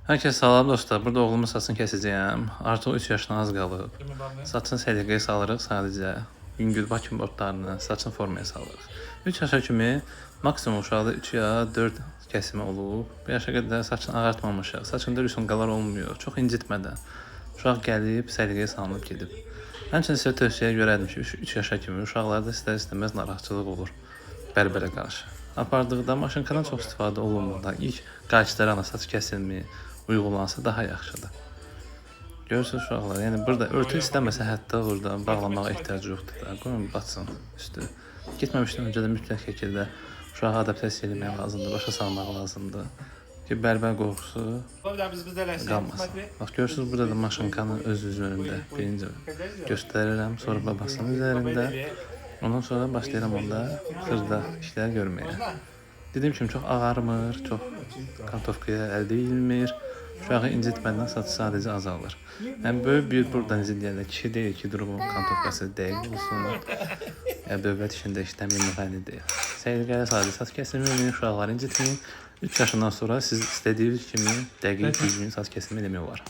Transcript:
Hər kəs salam dostlar. Burada oğlumun saçını kəsəcəyəm. Artıq 3 yaşına az qalıb. Saçını səliqəyə salırıq sadəcə. Yüngül bakım botlarını, saçını formaya salırıq. 3 yaşa kimi maksimum uşaqda 3 ya 4 kəsimi olub. Bu yaşa qədər saçını ağartmamışıq. Saçında rüsumqalar olmuyor. Çox incitmədən. Uşaq gəlib səliqəyə salınıb gedib. Həmçinin sizə tövsiyə görərdim ki, 3 yaşa kimi uşaqlarda istər-istəməz narahatçılıq olur bərbərə qarşı. Apardıqda maşınkadan çox istifadə olunmadan ilk qaçdıran saç kəsimi uyğunlansa daha yaxşıdır. Görürsünüz uşaqlar, yəni burada örtü istəməsə hətta burada bağlamağa ehtiyac yoxdur da. Qoyun batsın üstü. Getməmişdən öncə də mütləq şəkildə uşağı adaptasiya etmək lazımdır, başa salmaq lazımdır ki, bərbər qorxusu qalmasın. Bax görürsünüz burada da maşınkanın öz önündə birinci göstərirəm, sonra babasının üzərində. Ondan sonra başlayıram onda xırda işlər görməyə. Dediyim kimi çox ağarmır, çox kartofkaya əldə edilmir. Uşağı incitmədən saçı sadəcə azalır. Yəni böyük bir buradan izləyəndə kişi deyil ki, durumun kartofkası dəqiq olsun. Ya dövlət işində işləmir müğənni deyil. Səliqəli sadəcə saç kəsilməyin, uşaqları incitməyin. 3 yaşından sonra siz istədiyiniz kimi dəqiq düzgün saç kəsimi eləmək olar.